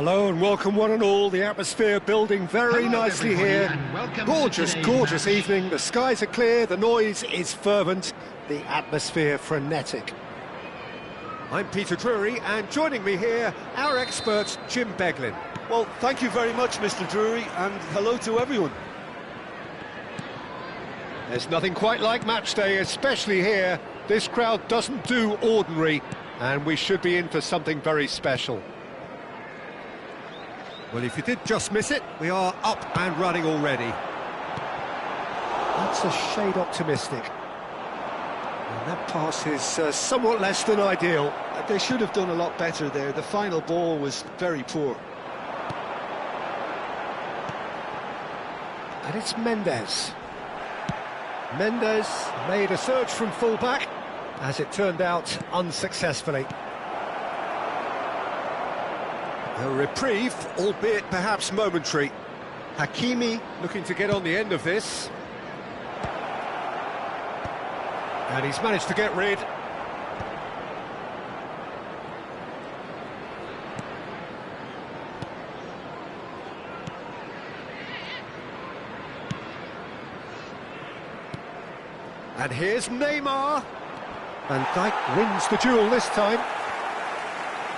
Hello and welcome one and all. The atmosphere building very nicely here. Gorgeous evening. The skies are clear, the noise is fervent, the atmosphere frenetic. I'm Peter Drury, and joining me here, our expert Jim Beglin. Well, thank you very much, Mr. Drury, and hello to everyone. There's nothing quite like match day, especially here. This crowd doesn't do ordinary, and we should be in for something very special. Well, if you did just miss it, we are up and running already. That's a shade optimistic. And that pass is somewhat less than ideal. They should have done a lot better there. The final ball was very poor. And it's Mendes. Mendes made a surge from full-back, as it turned out, unsuccessfully. A reprieve, albeit perhaps momentary. Hakimi looking to get on the end of this. And he's managed to get rid. And here's Neymar. Van Dijk wins the duel this time.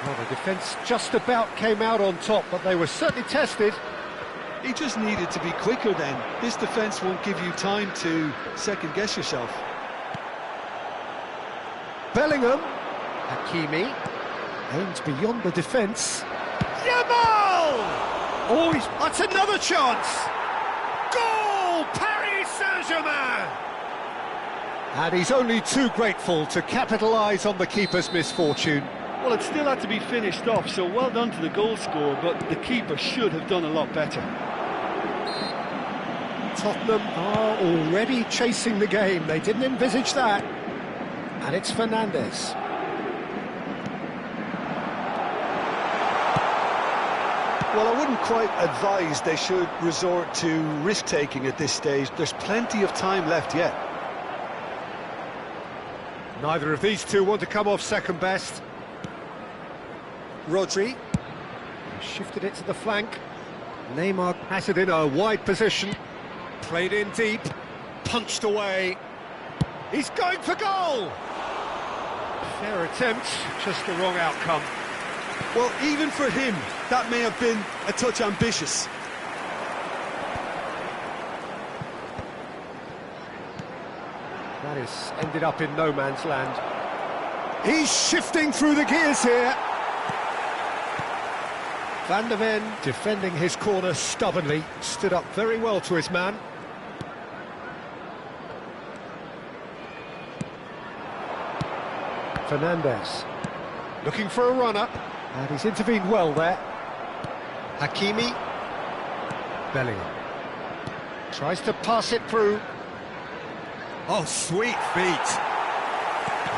Well, the defence just about came out on top, but they were certainly tested. He just needed to be quicker then. This defence won't give you time to second-guess yourself. Bellingham. Hakimi. Aims beyond the defence. Yamal! Oh, that's another chance! Goal! Paris Saint-Germain! And he's only too grateful to capitalise on the keeper's misfortune. Well, it still had to be finished off, so well done to the goal scorer, but the keeper should have done a lot better. Tottenham are already chasing the game. They didn't envisage that. And it's Fernandes. Well, I wouldn't quite advise they should resort to risk-taking at this stage. There's plenty of time left yet. Neither of these two want to come off second best. Rodri shifted it to the flank. Neymar has it in a wide position. Played in deep, punched away. He's going for goal! Fair attempt, just the wrong outcome. Well, even for him, that may have been a touch ambitious. That has ended up in no man's land. He's shifting through the gears here. Van der Ven defending his corner stubbornly, stood up very well to his man. Fernandes looking for a runner, and he's intervened well there. Hakimi. Bellingham tries to pass it through. Oh, sweet feet.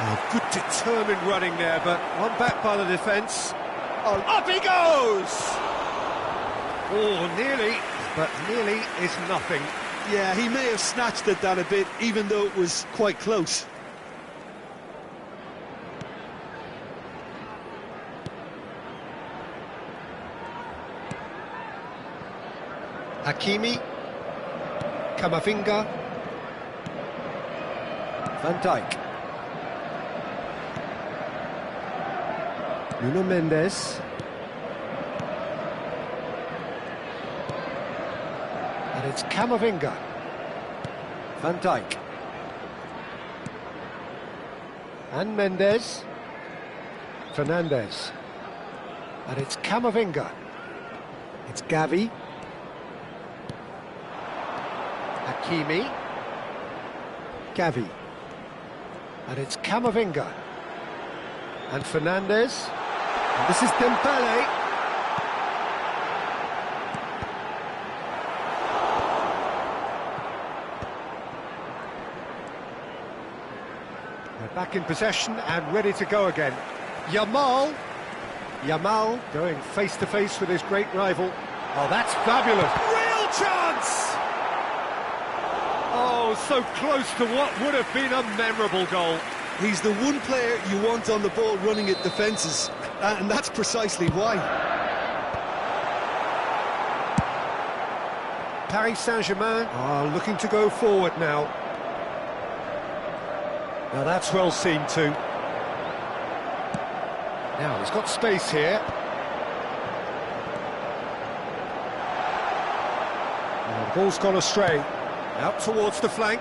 Oh, good determined running there, but one back by the defence. Oh, up he goes! Oh, nearly, but nearly is nothing. Yeah, he may have snatched at that a bit, even though it was quite close. Hakimi. Camavinga. Van Dijk. Nuno Mendes. And it's Camavinga. Van Dijk. And Mendes. Fernandes. And it's Camavinga. It's Gavi. Hakimi. Gavi. And it's Camavinga. And Fernandes. And this is Dembele. They're back in possession and ready to go again. Yamal. Yamal going face-to-face with his great rival. Oh, that's fabulous. Real chance! Oh, so close to what would have been a memorable goal. He's the one player you want on the ball running at defences, and that's precisely why. Paris Saint-Germain are looking to go forward now. Now that's well seen too. Now he's got space here. Now, the ball's gone astray. Out towards the flank.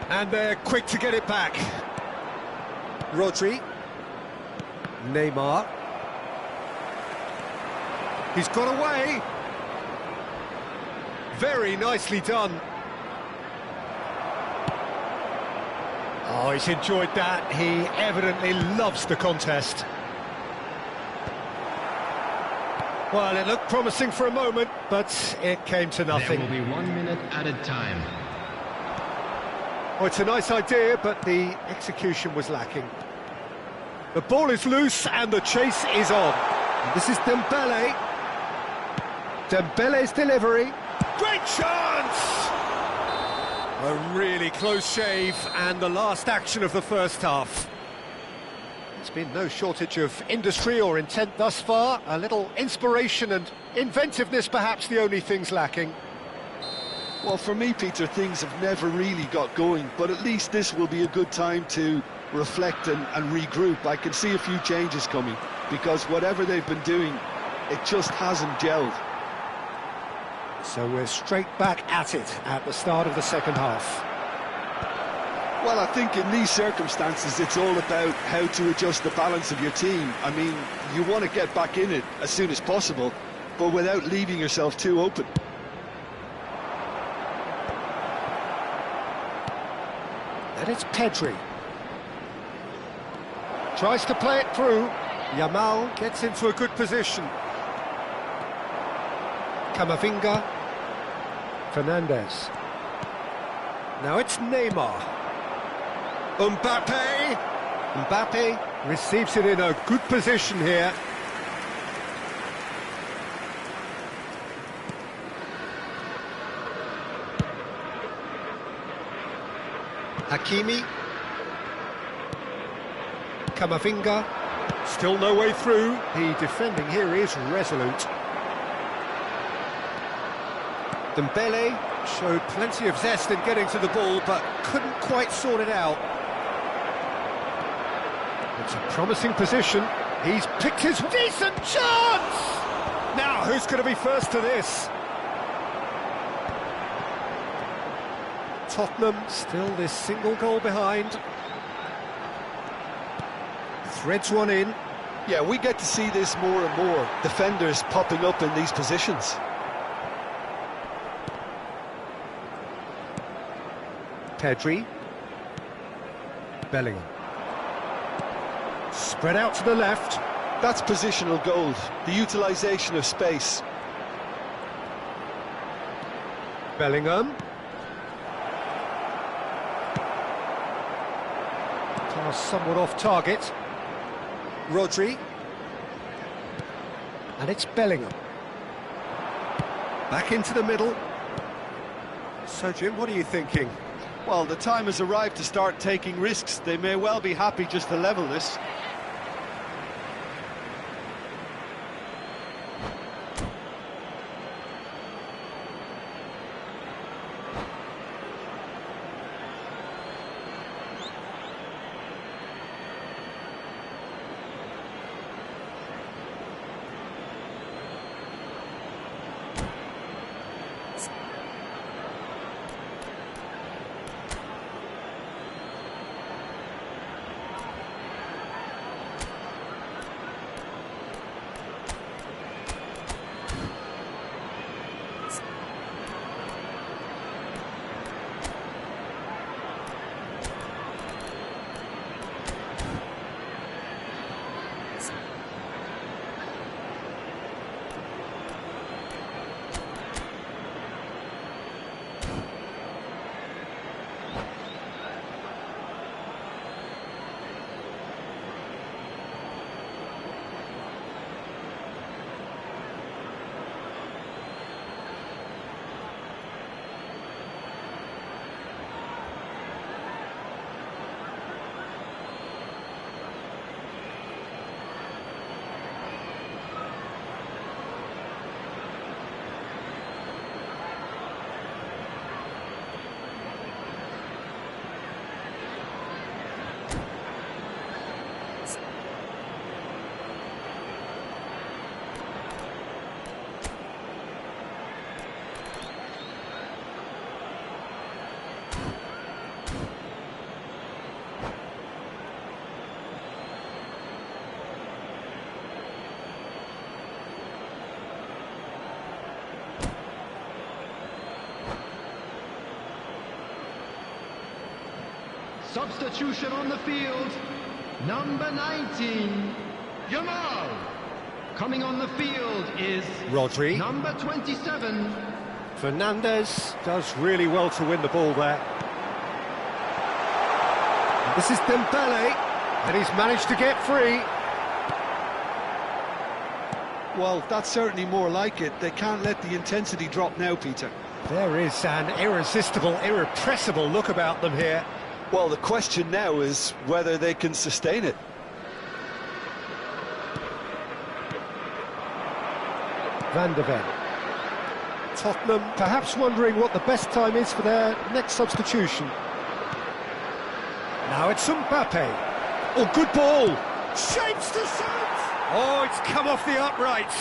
And they're quick to get it back. Rodri. Neymar. He's got away. Very nicely done. Oh, he's enjoyed that. He evidently loves the contest. Well, it looked promising for a moment, but it came to nothing. There will be 1 minute added time. Oh, it's a nice idea, but the execution was lacking. The ball is loose and the chase is on. And this is Dembele. Dembele's delivery. Great chance! A really close shave and the last action of the first half. There's been no shortage of industry or intent thus far. A little inspiration and inventiveness perhaps the only things lacking. Well, for me, Peter, things have never really got going, but at least this will be a good time to reflect and regroup. I can see a few changes coming, because whatever they've been doing, it just hasn't gelled. So we're straight back at it at the start of the second half. Well, I think in these circumstances, it's all about how to adjust the balance of your team. I mean, you want to get back in it as soon as possible, but without leaving yourself too open. And it's Pedri. Tries to play it through. Yamal gets into a good position. Camavinga. Fernandez. Now it's Neymar. Mbappe. Mbappe receives it in a good position here. Hakimi. Camavinga. Still no way through. The defending here is resolute. Dembele showed plenty of zest in getting to the ball, but couldn't quite sort it out. It's a promising position. He's picked his decent chance! Now, who's going to be first to this? Tottenham still this single goal behind. Threads one in. Yeah, we get to see this more and more. Defenders popping up in these positions. Pedri. Bellingham. Spread out to the left. That's positional gold, the utilisation of space. Bellingham. Pass somewhat off target. Rodri. And it's Bellingham. Back into the middle. So, Jim, what are you thinking? Well, the time has arrived to start taking risks. They may well be happy just to level this. Substitution on the field. Number 19, Yamal. Coming on the field is Rodri. number 27. Fernandez does really well to win the ball there. This is Dembele, and he's managed to get free. Well, that's certainly more like it. They can't let the intensity drop now, Peter. There is an irresistible, irrepressible look about them here. Well, the question now is whether they can sustain it. Van der Ven. Tottenham perhaps wondering what the best time is for their next substitution. Now it's Mbappe. Oh, good ball. Shapes to shoot. Oh, it's come off the upright.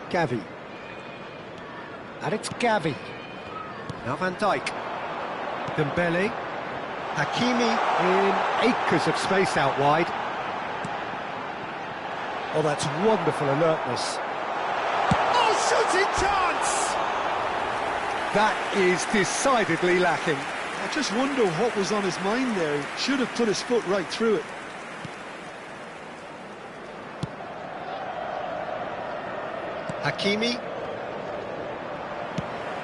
Gavi. And it's Gavi. Now Van Dijk. Dembele. Hakimi in acres of space out wide. Oh, that's wonderful alertness. Oh, shooting chance! That is decidedly lacking. I just wonder what was on his mind there. He should have put his foot right through it. Hakimi.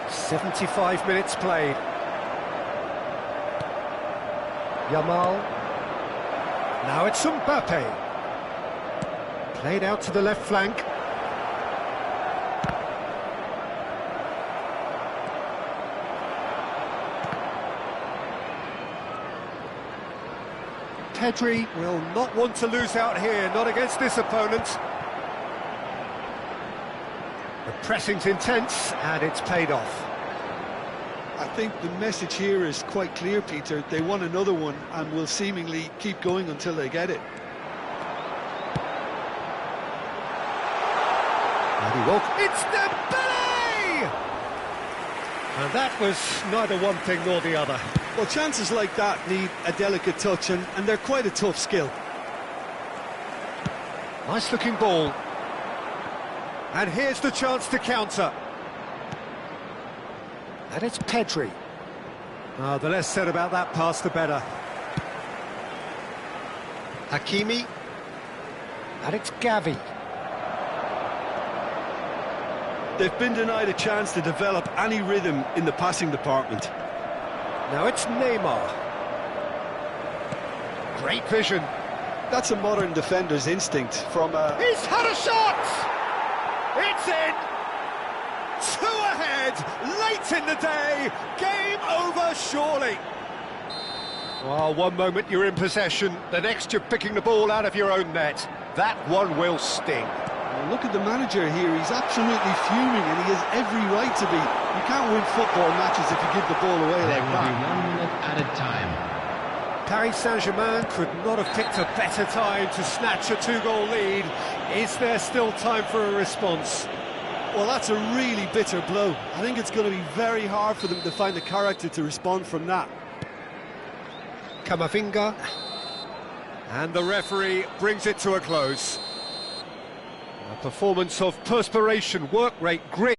75 minutes played. Yamal. Now it's Mbappe. Played out to the left flank. Pedri will not want to lose out here, not against this opponent. The pressing's intense, and it's paid off. I think the message here is quite clear, Peter. They want another one and will seemingly keep going until they get it. It's Dembele! And that was neither one thing nor the other. Well, chances like that need a delicate touch, and they're quite a tough skill. Nice looking ball. And here's the chance to counter. And it's Pedri. Oh, the less said about that pass, the better. Hakimi. And it's Gavi. They've been denied a chance to develop any rhythm in the passing department. Now it's Neymar. Great vision. That's a modern defender's instinct from a... He's had a shot! It's in! 2 ahead, late in the day, game over surely. Well, one moment you're in possession, the next you're picking the ball out of your own net. That one will sting. Well, look at the manager here, he's absolutely fuming and he has every right to be. You can't win football matches if you give the ball away There like will be that. 1 minute at a time. Paris Saint-Germain could not have picked a better time to snatch a 2-goal lead. Is there still time for a response? Well, that's a really bitter blow. I think it's going to be very hard for them to find the character to respond from that. Camavinga. And the referee brings it to a close. A performance of perspiration, work rate, grit.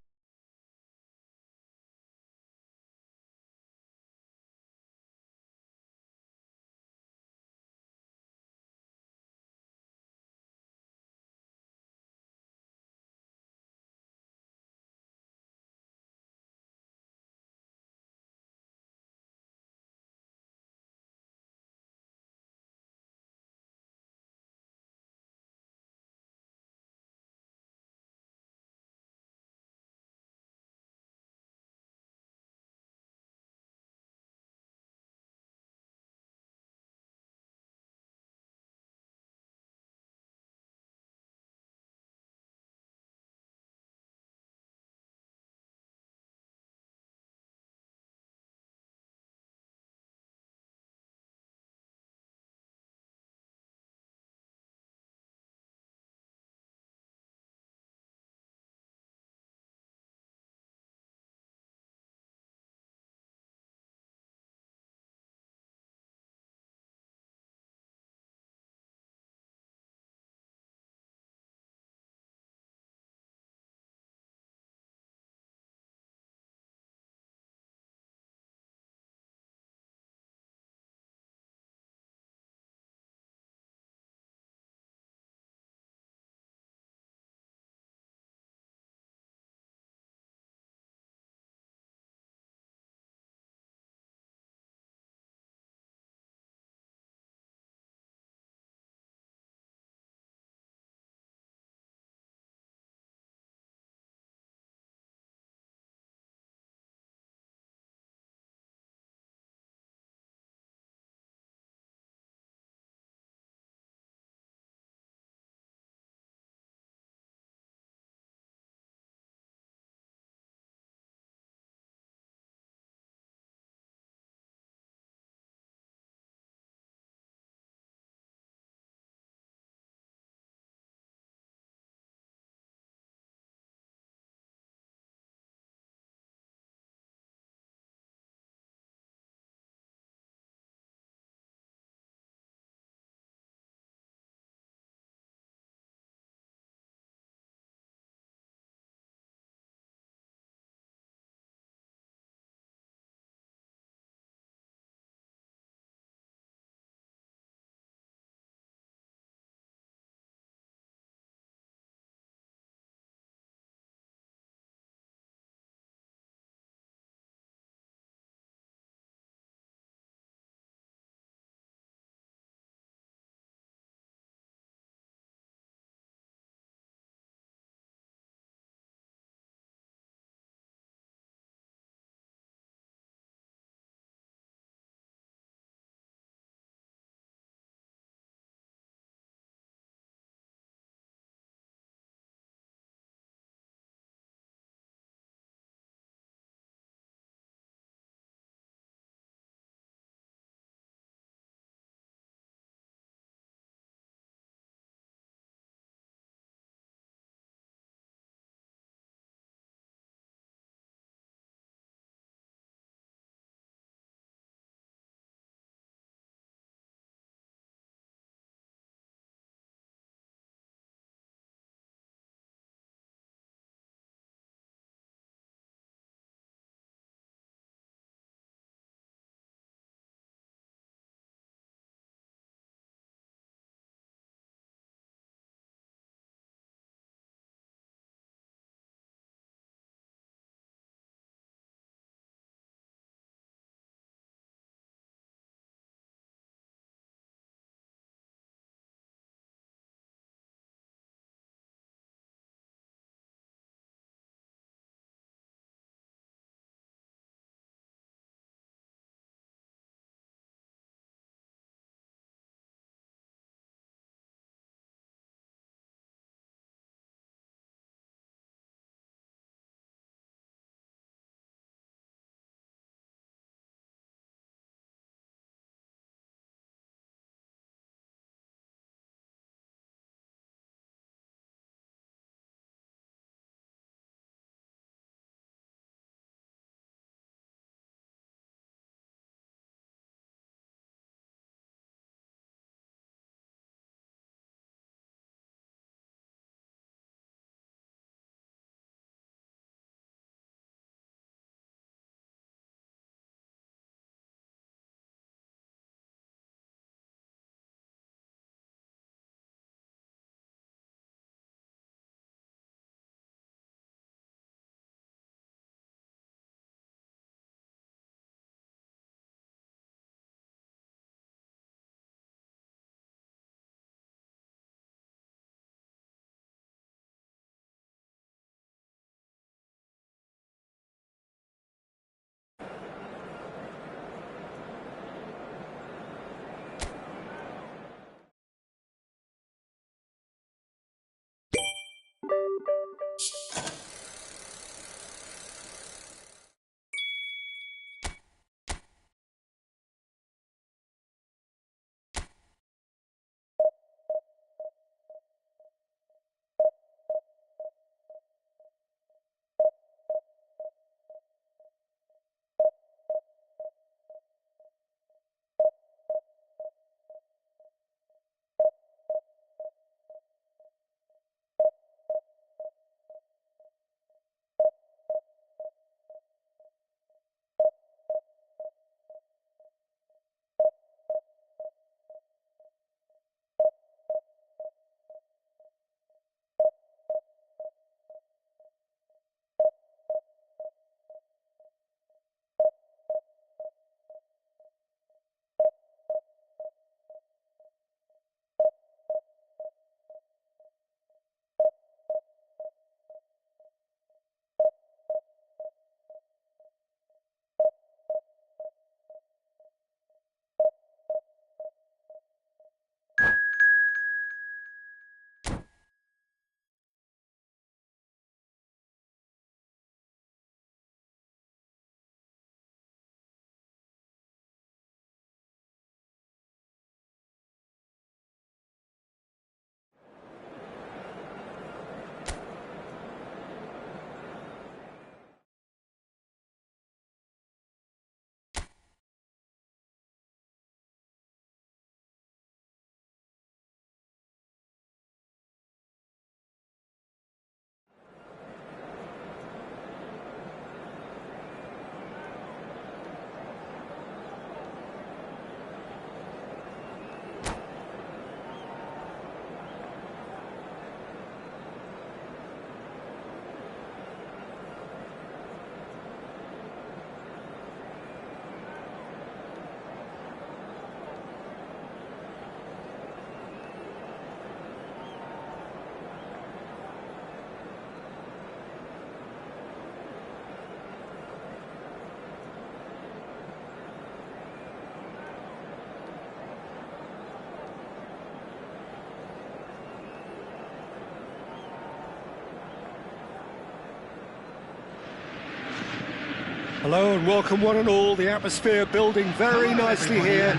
Hello and welcome one and all, the atmosphere building very nicely here.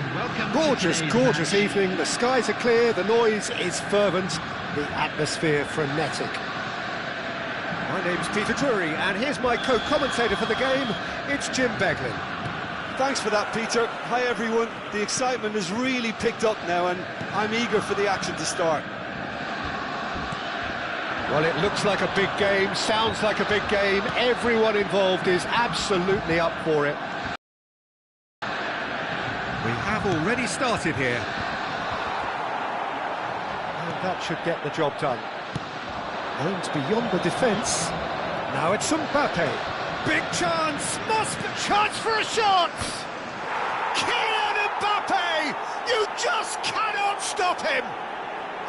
Gorgeous, gorgeous evening, the skies are clear, the noise is fervent, the atmosphere frenetic. My name's Peter Drury and here's my co-commentator for the game, it's Jim Beglin. Thanks for that, Peter. Hi everyone, the excitement has really picked up now and I'm eager for the action to start. Well, it looks like a big game, sounds like a big game, everyone involved is absolutely up for it. We have already started here. And that should get the job done. Aims beyond the defence. Now it's Mbappe. Big chance, chance for a shot! Kylian Mbappe! You just cannot stop him!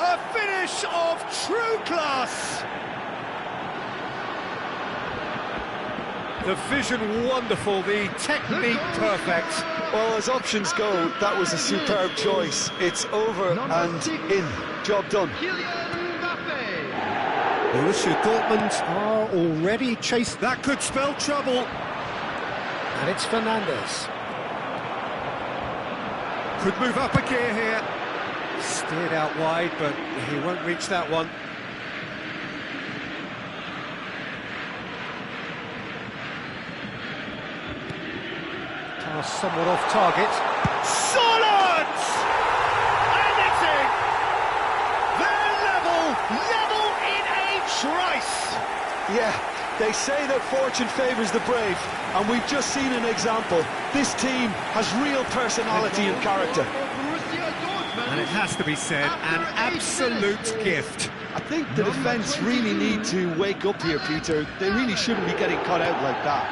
A finish of true class! The vision wonderful, the technique perfect. Well, as options go, that was a superb choice. It's over and in. Job done. Borussia Dortmund are already chased. That could spell trouble. And it's Fernandes. Could move up a gear here. Steered out wide, but he won't reach that one. Pass somewhat off target. Solid! And it's in! They're level in a trice! Yeah, they say that fortune favours the brave, and we've just seen an example. This team has real personality and character. And it has to be said, an absolute gift. I think the defence really need to wake up here, Peter. They really shouldn't be getting caught out like that.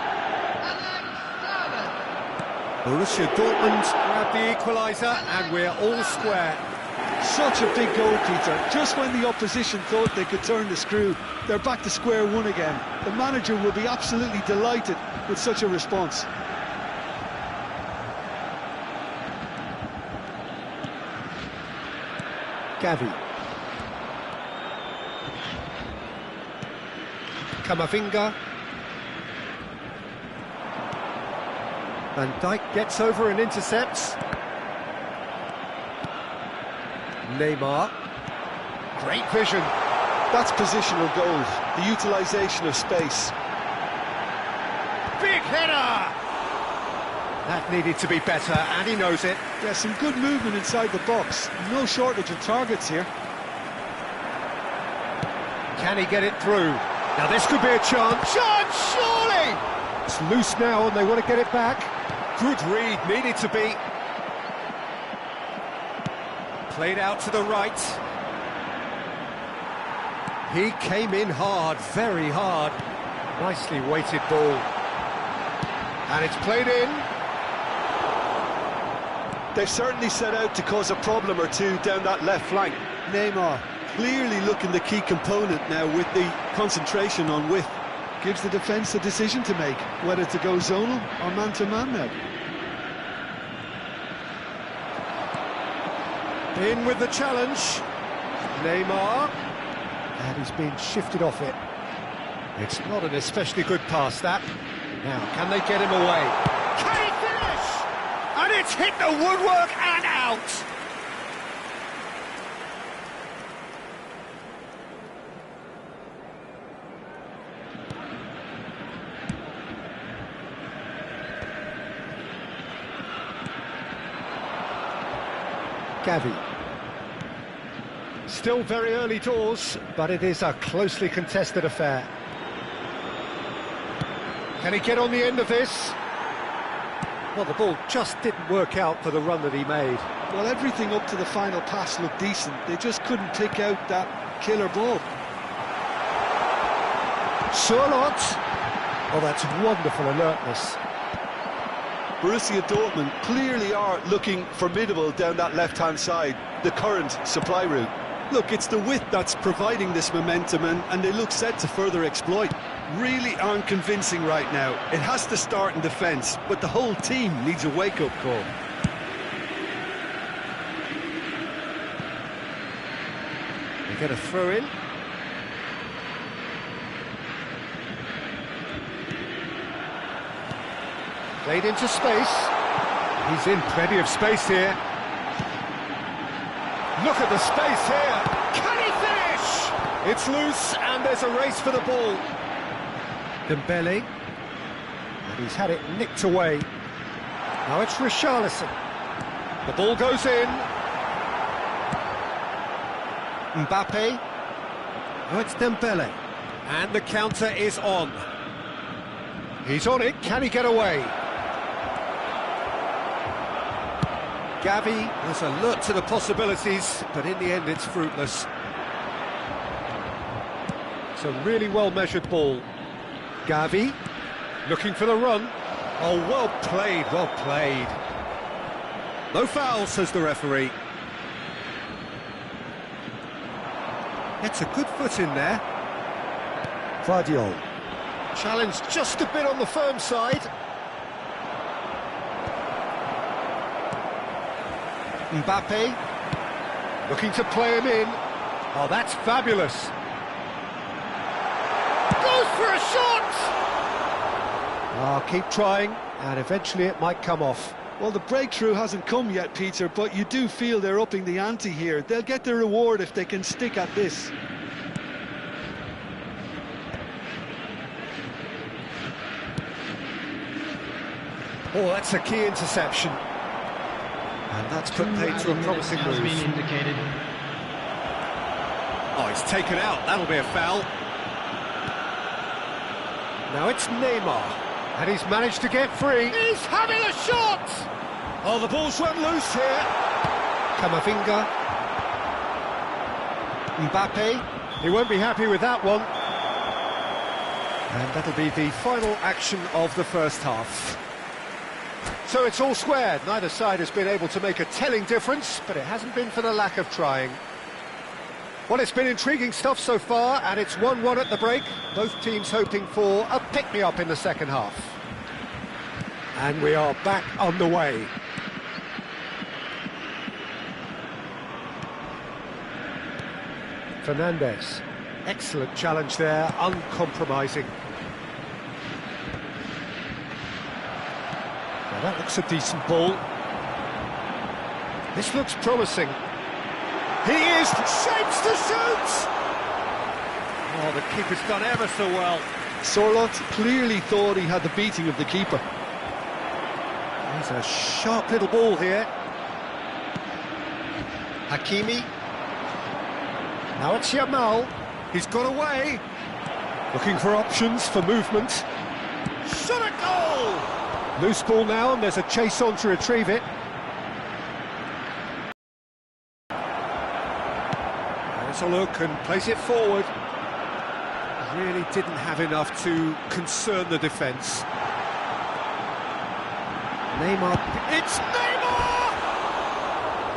Borussia Dortmund grab the equaliser, and we're all square. Such a big goal, Peter. Just when the opposition thought they could turn the screw, they're back to square one again. The manager will be absolutely delighted with such a response. Gavi. Camavinga. Van Dijk gets over and intercepts. Neymar. Great vision. That's positional goals, the utilisation of space. Big header! That needed to be better, and he knows it. Yeah, some good movement inside the box. No shortage of targets here. Can he get it through? Now this could be a chance. Chance, surely! It's loose now, and they want to get it back. Good read, needed to be. Played out to the right. He came in hard, very hard. Nicely weighted ball. And it's played in. They've certainly set out to cause a problem or two down that left flank. Neymar clearly looking the key component now with the concentration on width. Gives the defence a decision to make, whether to go zonal or man-to-man now. In with the challenge. Neymar. And he's been shifted off it. It's not an especially good pass, that. Now, can they get him away? Can he finish? And it's hit the woodwork and out! Gavi. Still very early doors, but it is a closely contested affair. Can he get on the end of this? Well, the ball just didn't work out for the run that he made. Well, everything up to the final pass looked decent. They just couldn't pick out that killer ball. Charlotte! Oh, that's wonderful alertness. Borussia Dortmund clearly are looking formidable down that left-hand side, the current supply route. Look, it's the width that's providing this momentum, and they look set to further exploit. Really aren't convincing right now. It has to start in defence, but the whole team needs a wake-up call. They get a throw in. Played into space. He's in plenty of space here. Look at the space here. Can he finish? It's loose, and there's a race for the ball. Dembele. And he's had it nicked away. Now it's Richarlison. The ball goes in. Mbappe. Now it's Dembele. And the counter is on. He's on it. Can he get away? Gavi was alert to the possibilities, but in the end it's fruitless. It's a really well-measured ball. Gavi, looking for the run. Oh, well played, well played. No foul, says the referee. It's a good foot in there. Vardiol. Challenge just a bit on the firm side. Mbappe, looking to play him in. Oh, that's fabulous. Goes for a shot! Oh, keep trying, and eventually it might come off. Well, the breakthrough hasn't come yet, Peter, but you do feel they're upping the ante here. They'll get their reward if they can stick at this. Oh, that's a key interception. And that's put paid to a promising move. Oh, he's taken out. That'll be a foul. Now it's Neymar. And he's managed to get free. He's having a shot! Oh, the ball's run loose here. Camavinga. Mbappe. He won't be happy with that one. And that'll be the final action of the first half. So it's all squared. Neither side has been able to make a telling difference, but it hasn't been for the lack of trying. Well, it's been intriguing stuff so far, and it's 1-1 at the break. Both teams hoping for a pick-me-up in the second half. And we are back on the way. Fernandes. Excellent challenge there, uncompromising. Now that looks a decent ball. This looks promising. He is shapes to shoot! Oh, the keeper's done ever so well. Sorlot clearly thought he had the beating of the keeper. There's a sharp little ball here. Hakimi. Now it's Yamal. He's got away. Looking for options for movement. Shot a goal! Loose ball now, and there's a chase on to retrieve it. There's a look and plays it forward. Really didn't have enough to concern the defence. Neymar. It's Neymar!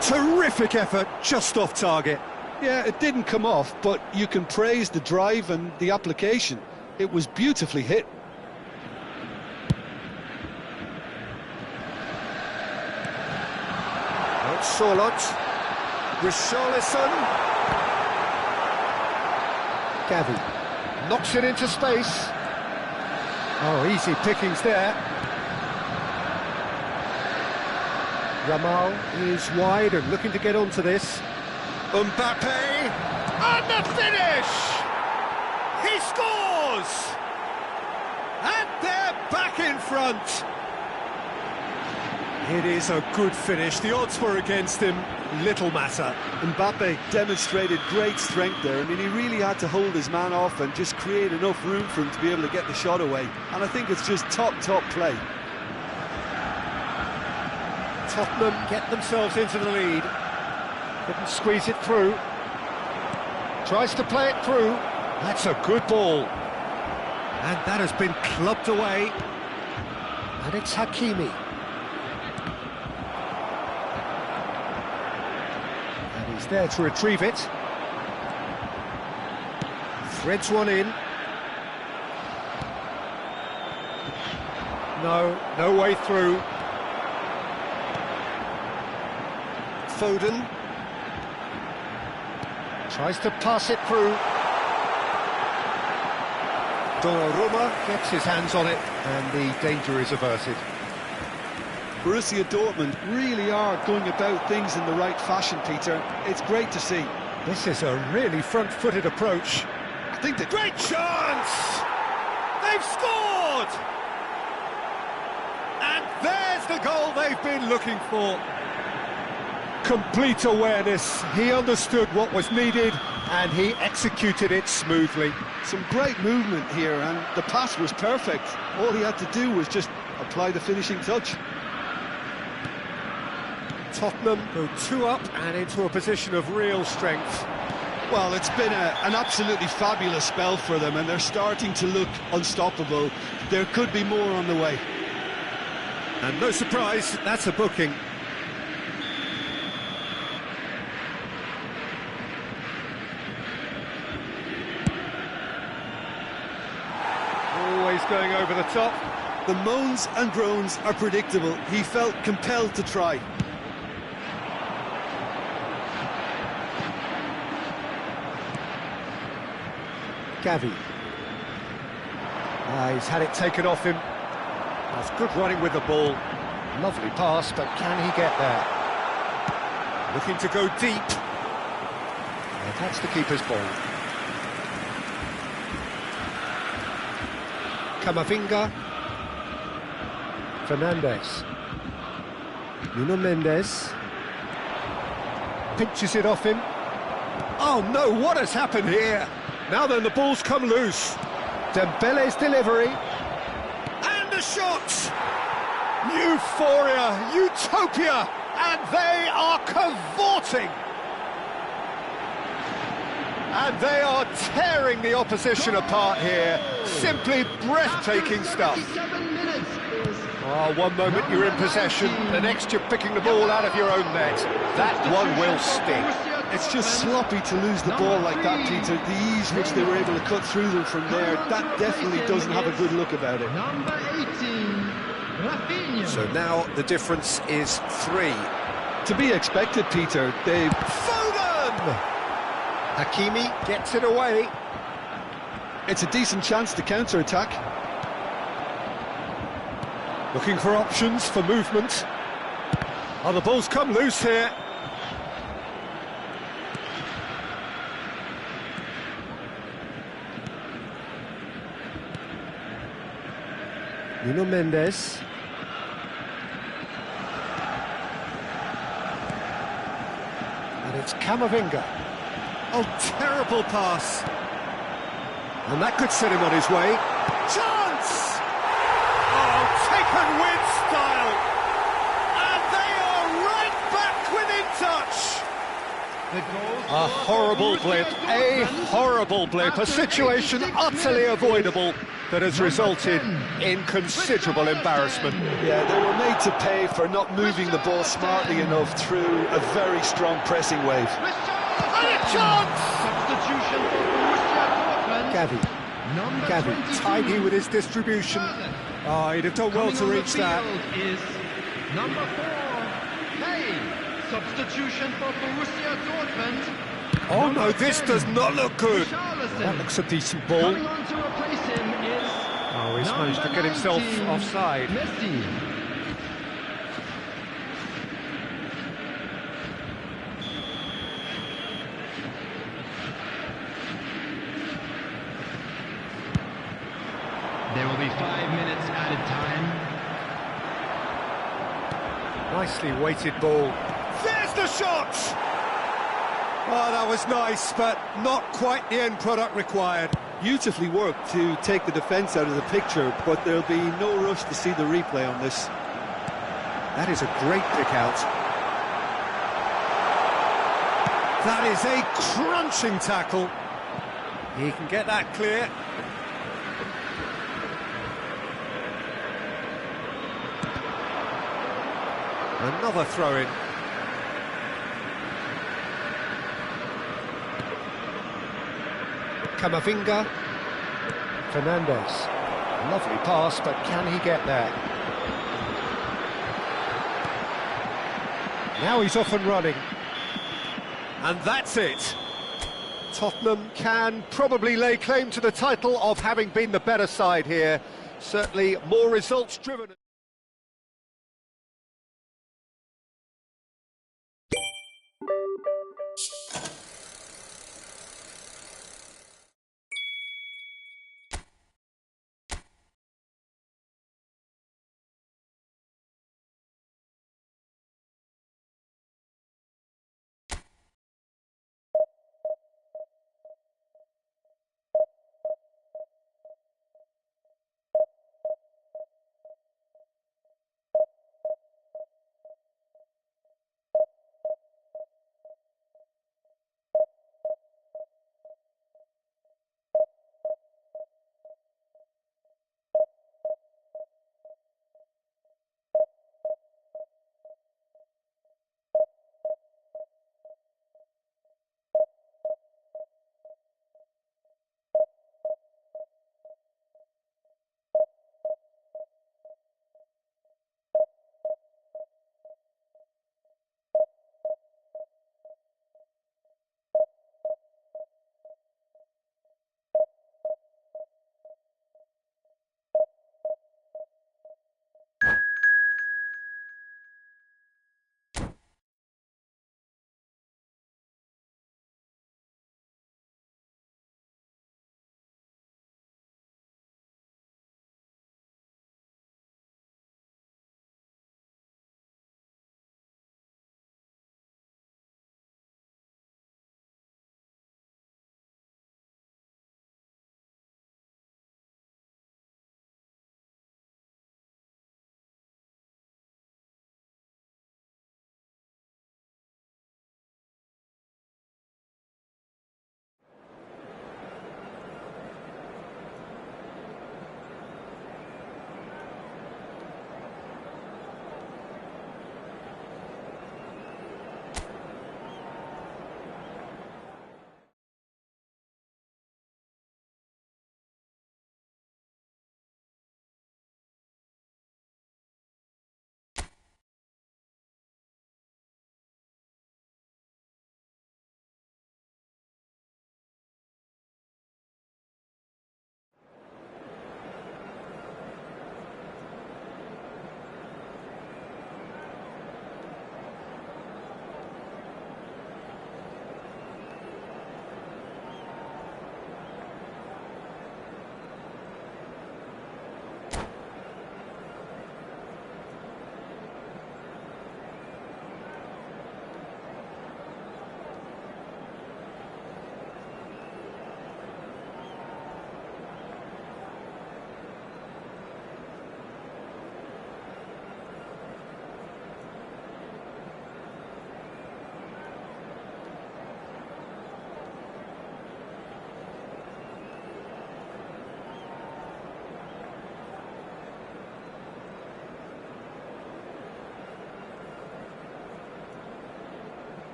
Terrific effort, just off target. Yeah, it didn't come off, but you can praise the drive and the application. It was beautifully hit. It's Sorlot. Richarlison. Gavi. Knocks it into space. Oh, easy pickings there. Yamal is wide and looking to get onto this. Mbappe, and the finish! He scores! And they're back in front. It is a good finish. The odds were against him, little matter. Mbappe demonstrated great strength there. I mean, he really had to hold his man off and just create enough room for him to be able to get the shot away. And I think it's just top play. Tottenham get themselves into the lead. Couldn't squeeze it through. Tries to play it through. That's a good ball. And that has been clubbed away. And it's Hakimi. And he's there to retrieve it. Threads one in. No way through. Foden. Tries to pass it through. Donnarumma gets his hands on it, and the danger is averted. Borussia Dortmund really are going about things in the right fashion, Peter. It's great to see. This is a really front-footed approach. I think that... Great chance! They've scored! And there's the goal they've been looking for. Complete awareness. He understood what was needed, and he executed it smoothly. Some great movement here, and the pass was perfect. All he had to do was just apply the finishing touch. Tottenham go 2 up and into a position of real strength. Well, it's been an absolutely fabulous spell for them, and they're starting to look unstoppable. There could be more on the way. And no surprise, that's a booking. Always going over the top. The moans and groans are predictable. He felt compelled to try. Gavi. He's had it taken off him. That's good running with the ball. Lovely pass, but can he get there? Looking to go deep. That's the keeper's ball. Camavinga. Fernandes. Nuno Mendes. Pinches it off him. Oh no, what has happened here? Now then, the ball's come loose. Dembele's delivery. And the shot! Euphoria, utopia, and they are cavorting. And they are tearing the opposition apart here. Simply breathtaking stuff. Oh, one moment you're in possession, the next you're picking the ball out of your own net. That one will sting. It's just sloppy to lose the ball like that, Peter. The ease which they were able to cut through them from there, that definitely doesn't have a good look about it. Number 18, Rafinha. So now the difference is 3. To be expected, Peter. They... Foden! Hakimi gets it away. It's a decent chance to counter-attack. Looking for options for movement. Oh, the ball's come loose here. Nuno Mendes. And it's Camavinga. Oh, terrible pass. And that could set him on his way. Chance! Oh, taken with style. And they are right back within touch. A horrible blip, a situation utterly avoidable that has resulted in considerable embarrassment. Yeah, they were made to pay for not moving the ball smartly enough through a very strong pressing wave. And a chance! Substitution for Borussia Dortmund. Gavi, tidy with his distribution. Oh, he'd have done well to reach that. Is number 4. Hey, substitution for Borussia Dortmund. Oh no, this does not look good. Richarlison. That looks a decent ball. Coming on to replace him is Oh, he's managed to get himself 19, offside. Messi. There will be 5 minutes added time. Nicely weighted ball. There's the shot! Oh, that was nice, but not quite the end product required. Beautifully worked to take the defence out of the picture, but there'll be no rush to see the replay on this. That is a great pick out. That is a crunching tackle. He can get that clear. Another throw-in. Camavinga. Fernandes. Lovely pass, but can he get there? Now he's off and running. And that's it. Tottenham can probably lay claim to the title of having been the better side here. Certainly more results-driven.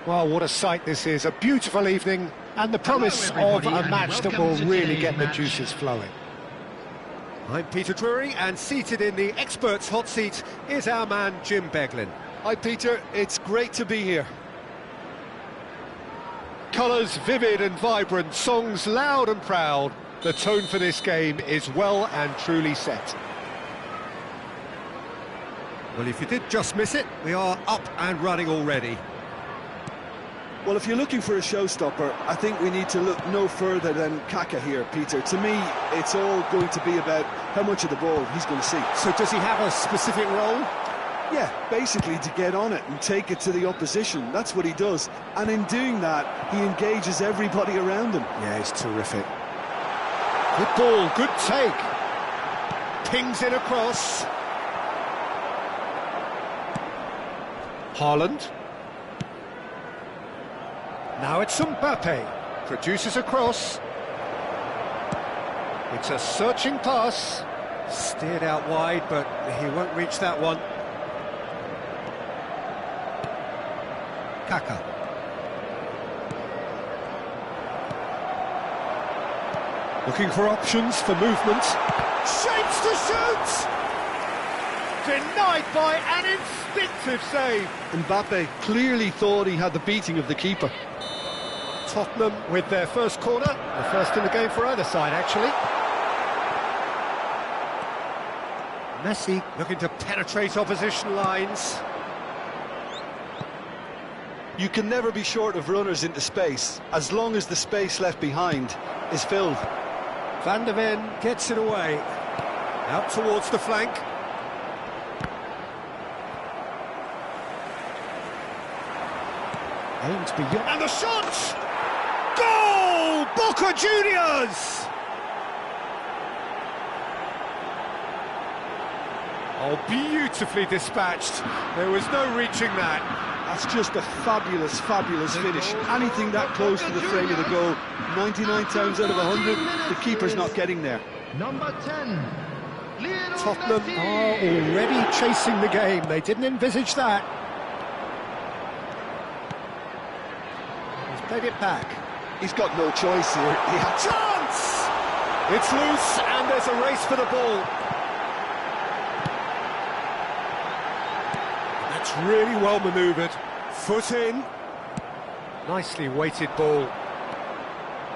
Well, what a sight this is, a beautiful evening, and the promise of a match that will really get the juices flowing. I'm Peter Drury, and seated in the experts' hot seat is our man Jim Beglin. Hi Peter, it's great to be here. Colours vivid and vibrant, songs loud and proud. The tone for this game is well and truly set. Well, if you did just miss it, we are up and running already. Well, if you're looking for a showstopper, I think we need to look no further than Kaka here, Peter. To me, it's all going to be about how much of the ball he's going to see. So does he have a specific role? Yeah, basically to get on it and take it to the opposition. That's what he does. And in doing that, he engages everybody around him. Yeah, he's terrific. Good ball, good take. Pings it across. Haaland. Now it's Mbappe. Produces a cross. It's a searching pass. Steered out wide, but he won't reach that one. Kaka. Looking for options for movement. Shapes to shoot! Denied by an instinctive save. Mbappe clearly thought he had the beating of the keeper. Tottenham with their first corner, the first in the game for either side, actually. Messi looking to penetrate opposition lines. You can never be short of runners into space, as long as the space left behind is filled. Van der Ven gets it away. Out towards the flank. Aims beyond. And the shot! Goal! Boca Juniors! Oh, beautifully dispatched. There was no reaching that. That's just a fabulous, fabulous finish. Anything that close to the frame of the goal, 99 times out of 100, the keeper's not getting there. Number 10. Tottenham are already chasing the game. They didn't envisage that. He's played it back. He's got no choice here. He had Chance! It's loose and there's a race for the ball. That's really well manoeuvred. Foot in. Nicely weighted ball.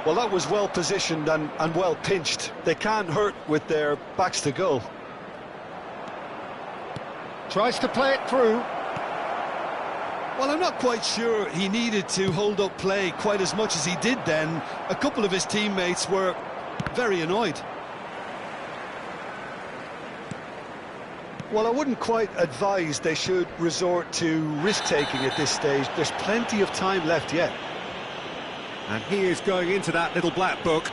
Well, that was well positioned and well pinched. They can't hurt with their backs to goal. Tries to play it through. Well, I'm not quite sure he needed to hold up play quite as much as he did then. A couple of his teammates were very annoyed. Well, I wouldn't quite advise they should resort to risk-taking at this stage. There's plenty of time left yet. And he is going into that little black book.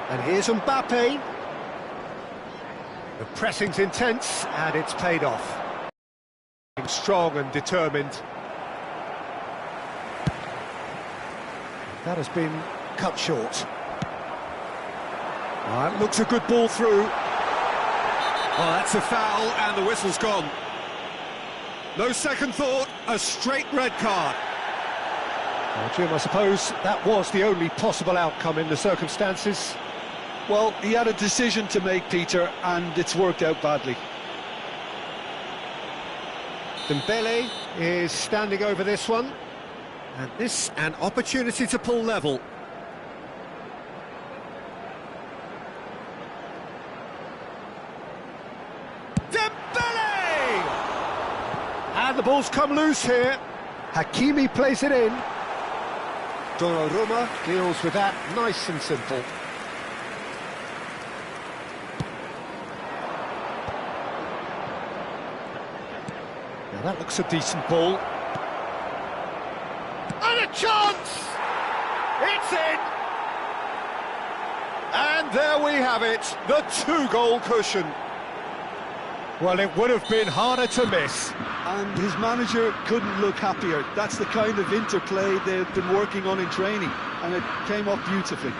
And here's Mbappe. The pressing's intense, and it's paid off. Strong and determined. That has been cut short. Well, that looks a good ball through. Oh, that's a foul, and the whistle's gone. No second thought, a straight red card. Well, Jim, I suppose that was the only possible outcome in the circumstances. Well, he had a decision to make, Peter, and it's worked out badly. Dembele is standing over this one. And this, an opportunity to pull level. Dembele! And the ball's come loose here. Hakimi plays it in. Donnarumma deals with that nice and simple. Now that looks a decent ball. And a chance! It's in! And there we have it, the two-goal cushion. Well, it would have been harder to miss. And his manager couldn't look happier. That's the kind of interplay they've been working on in training, and it came off beautifully.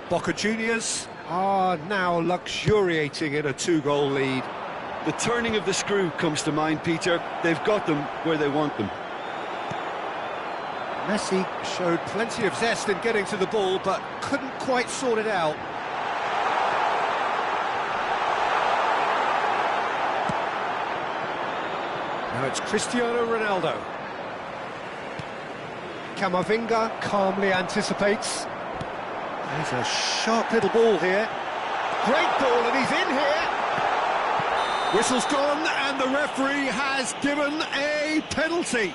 Boca Juniors are now luxuriating in a two-goal lead. The turning of the screw comes to mind, Peter. They've got them where they want them. Messi showed plenty of zest in getting to the ball, but couldn't quite sort it out. Now it's Cristiano Ronaldo. Camavinga calmly anticipates. There's a sharp little ball here. Great ball, and he's in here. Whistle's gone, and the referee has given a penalty.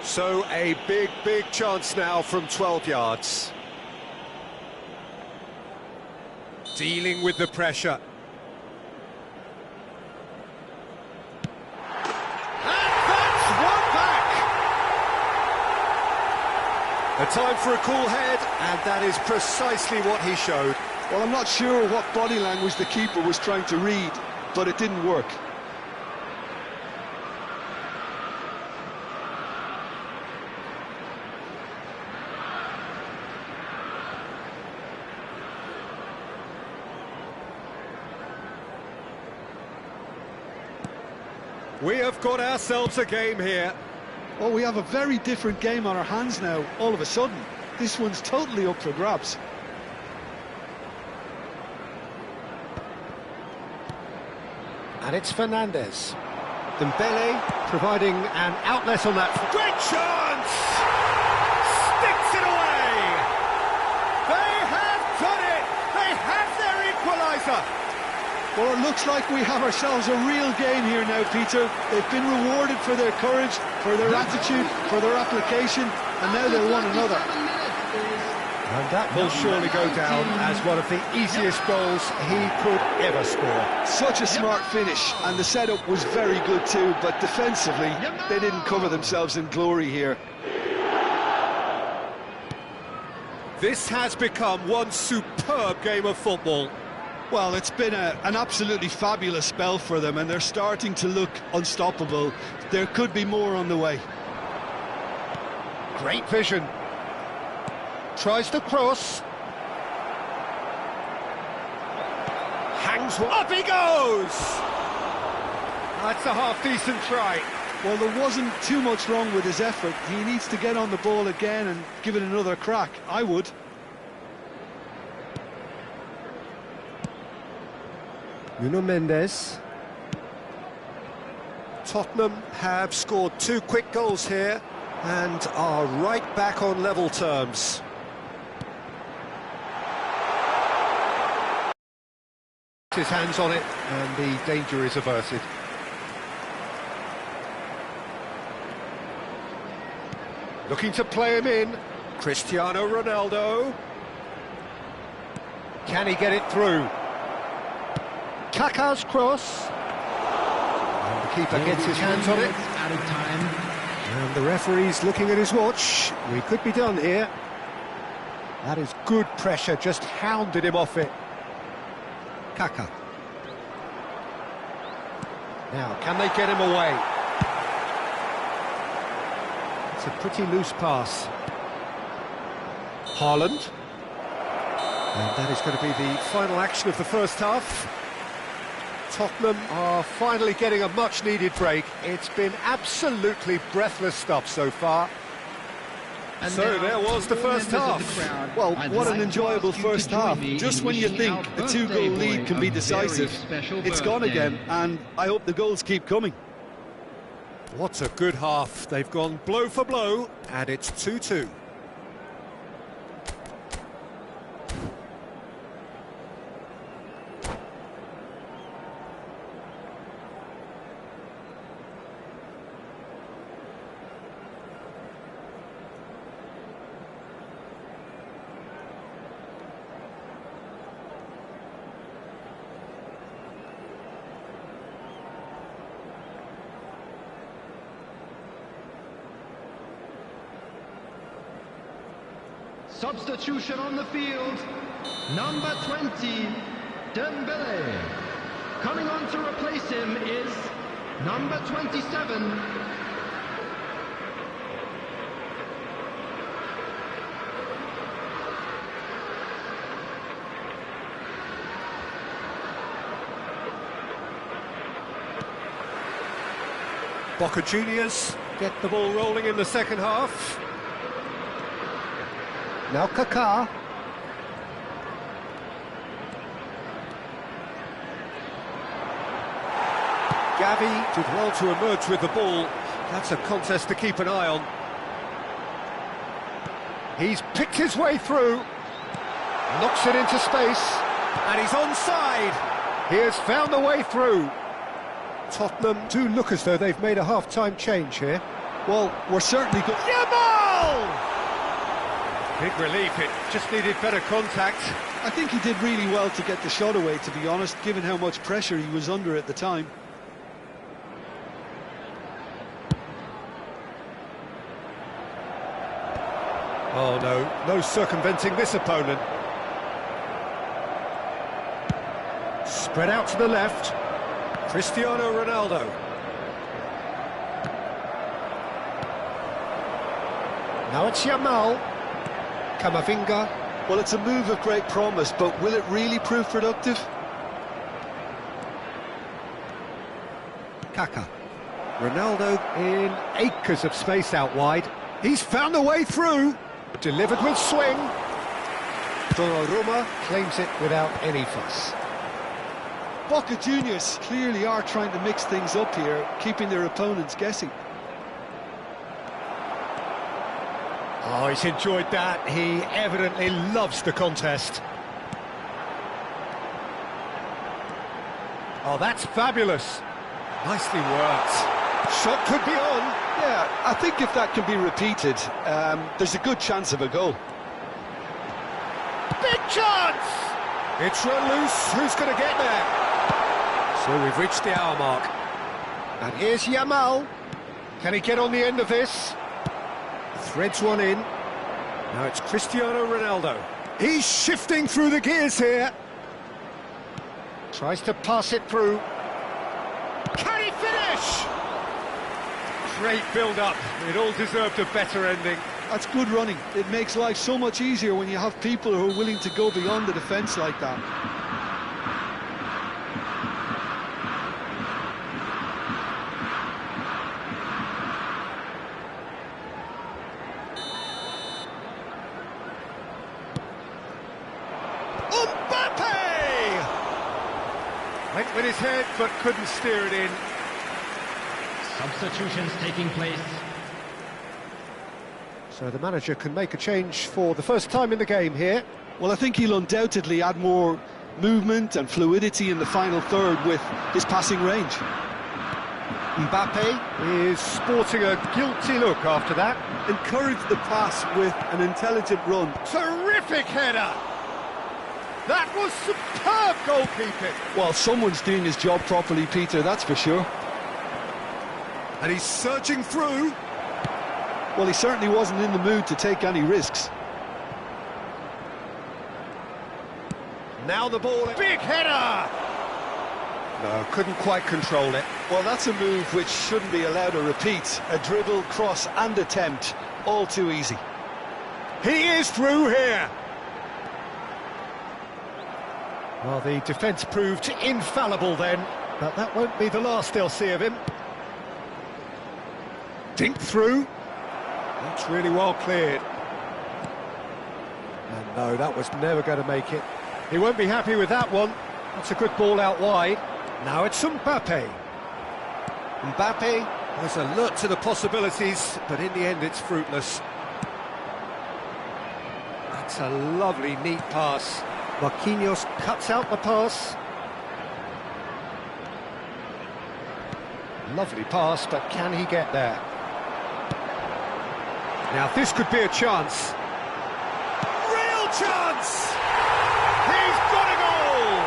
So a big, big chance now from 12 yards. Dealing with the pressure. A time for a cool head, and that is precisely what he showed. Well, I'm not sure what body language the keeper was trying to read, but it didn't work. We have got ourselves a game here. Well, we have a very different game on our hands now, all of a sudden. This one's totally up for grabs. And it's Fernandez. Dembele providing an outlet on that. Great chance! Sticks it away! They have done it! They have their equaliser! Well, it looks like we have ourselves a real game here now, Peter. They've been rewarded for their courage, for their attitude, for their application, and now they want another. And that will surely go down as one of the easiest goals he could ever score. Such a smart finish, and the setup was very good too, but defensively, they didn't cover themselves in glory here. This has become one superb game of football. Well, it's been an absolutely fabulous spell for them, and they're starting to look unstoppable. There could be more on the way. Great vision. Tries to cross. Hangs one. Up he goes! That's a half-decent try. Well, there wasn't too much wrong with his effort. He needs to get on the ball again and give it another crack. I would. Nuno Mendes. Tottenham have scored 2 quick goals here and are right back on level terms. His hands on it and the danger is averted. Looking to play him in. Cristiano Ronaldo. Can he get it through? Kaká's cross. And the keeper gets his hands on it. Out of time. And the referee's looking at his watch. We could be done here. That is good pressure, just hounded him off it. Kaká. Now, can they get him away? It's a pretty loose pass. Haaland. And that is going to be the final action of the first half. Tottenham are finally getting a much-needed break. It's been absolutely breathless stuff so far. And so now, there was the first half. Well, what an enjoyable first half. Just when you think a 2-goal lead can be decisive, it's gone again, and I hope the goals keep coming. What a good half. They've gone blow for blow, and it's 2-2. Substitution on the field, number 20, Dembele. Coming on to replace him is number 27, Boca Juniors get the ball rolling in the second half. Now Kaká. Gavi did well to emerge with the ball. That's a contest to keep an eye on. He's picked his way through. Knocks it into space. And he's onside. He has found the way through. Tottenham do look as though they've made a half-time change here. Well, we're certainly good. Yamal! Big relief, it just needed better contact. I think he did really well to get the shot away, to be honest, given how much pressure he was under at the time. Oh no circumventing this opponent. Spread out to the left. Cristiano Ronaldo. Now it's Yamal. Camavinga. Well, it's a move of great promise, but will it really prove productive? Kaká. Ronaldo in acres of space out wide. He's found a way through. Delivered with swing. Donnarumma claims it without any fuss. Boca Juniors clearly are trying to mix things up here, keeping their opponents guessing. Oh, he's enjoyed that. He evidently loves the contest. Oh, that's fabulous. Nicely worked. Shot could be on. Yeah, I think if that can be repeated, there's a good chance of a goal. Big chance! It's run loose. Who's going to get there? So we've reached the hour mark. And here's Yamal. Can he get on the end of this? Threads one in. Now it's Cristiano Ronaldo. He's shifting through the gears here. Tries to pass it through. Can he finish? Great build-up. It all deserved a better ending. That's good running. It makes life so much easier when you have people who are willing to go beyond the defence like that. Went with his head, but couldn't steer it in. substitutions taking place. So the manager can make a change for the first time in the game here. Well, I think he'll undoubtedly add more movement and fluidity in the final third with his passing range. Mbappe is sporting a guilty look after that. Encouraged the pass with an intelligent run. Terrific header! That was superb goalkeeping. Well, someone's doing his job properly, Peter, that's for sure. And he's surging through. Well, he certainly wasn't in the mood to take any risks. Now the ball, big header! No, couldn't quite control it. Well, that's a move which shouldn't be allowed to repeat. A dribble, cross and attempt, all too easy. He is through here. Well, the defence proved infallible then, but that won't be the last they'll see of him. Dink through. That's really well cleared. And no, that was never going to make it. He won't be happy with that one. That's a good ball out wide. Now it's Mbappe. Mbappe was alert to the possibilities, but in the end it's fruitless. That's a lovely, neat pass. Marquinhos cuts out the pass. Lovely pass, but can he get there? Now this could be a chance. Real chance! He's got a goal!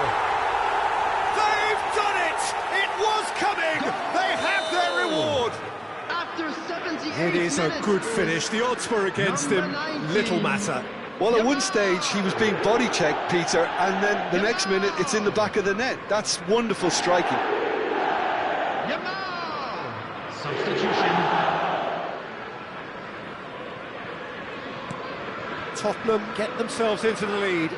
They've done it! It was coming! They have their reward! After 78 It is a minutes, good finish. The odds were against him. number 19, Little matter. Well, at one stage he was being body checked, Peter, and then the next minute it's in the back of the net. That's wonderful striking. Yamal! Substitution. Tottenham get themselves into the lead.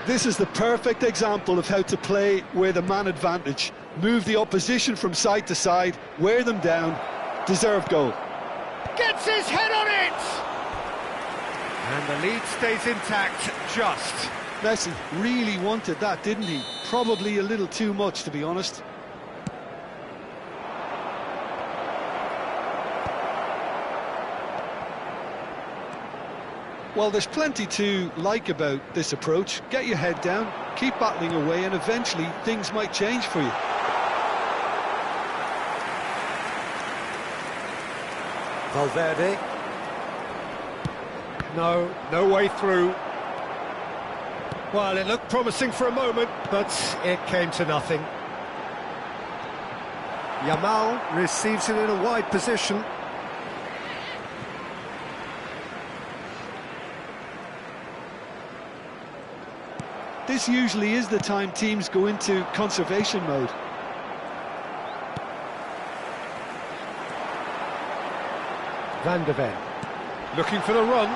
This is the perfect example of how to play with a man advantage. Move the opposition from side to side, wear them down, deserved goal. Gets his head on it! And the lead stays intact, just. Messi really wanted that, didn't he? Probably a little too much, to be honest. Well, there's plenty to like about this approach. Get your head down, keep battling away, and eventually things might change for you. Valverde. No way through. Well, it looked promising for a moment, but it came to nothing. Yamal receives it in a wide position. This usually is the time teams go into conservation mode. Van de Ven looking for the run,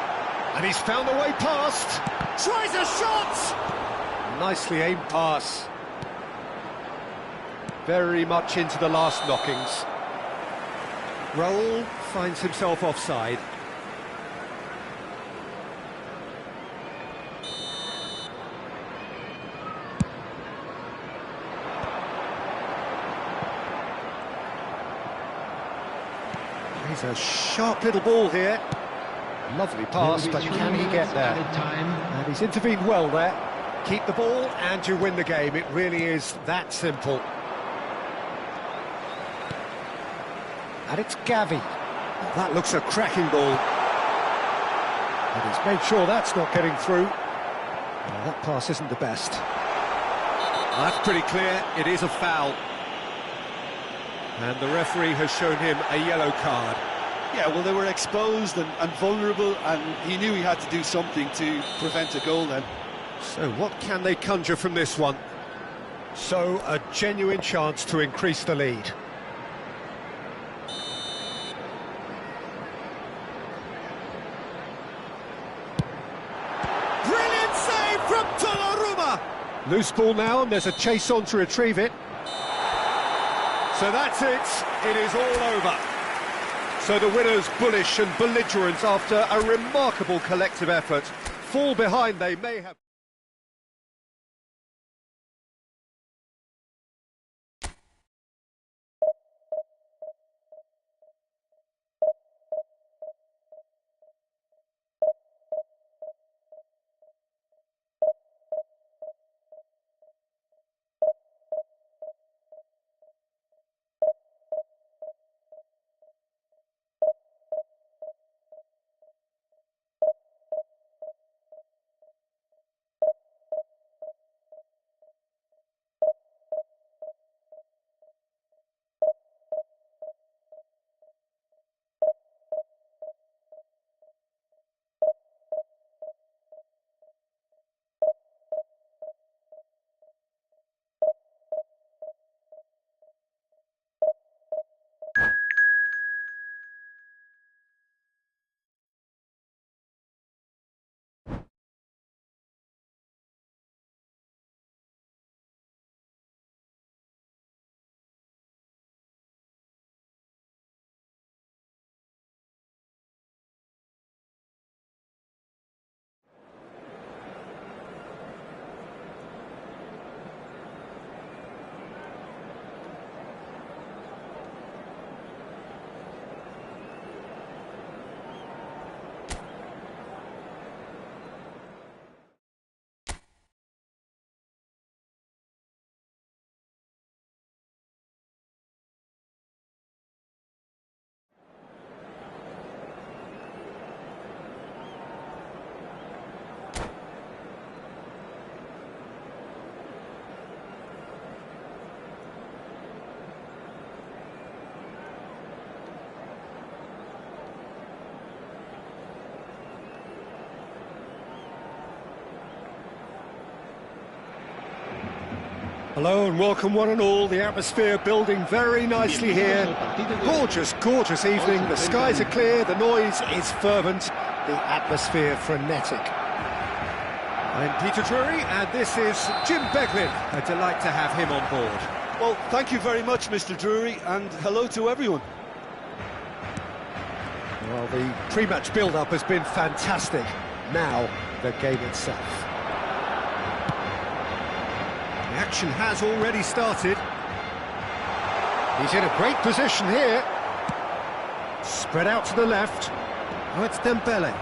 and he's found the way past. Tries a shot! Nicely aimed pass. Very much into the last knockings. Raul finds himself offside. He's a sharp little ball here. Lovely pass, but can he get there? And he's intervened well there. Keep the ball and you win the game. It really is that simple. And it's Gavi. That looks a cracking ball. And he's made sure that's not getting through. Well, that pass isn't the best. That's pretty clear. It is a foul. And the referee has shown him a yellow card. Yeah, well, they were exposed and vulnerable, and he knew he had to do something to prevent a goal then. So what can they conjure from this one? So, a genuine chance to increase the lead. Brilliant save from Donnarumma! Loose ball now, and there's a chase on to retrieve it. So that's it. It is all over. So the winners, bullish and belligerent after a remarkable collective effort. Fall behind they may have... Hello and welcome one and all. The atmosphere building very nicely here. Gorgeous, gorgeous evening. The skies are clear, the noise is fervent, the atmosphere frenetic. I'm Peter Drury and this is Jim Beglin. A delight to have him on board. Well, thank you very much, Mr. Drury, and hello to everyone. Well, the pre-match build-up has been fantastic. Now, the game itself. The action has already started. He's in a great position here. Spread out to the left. Oh, it's Dembele.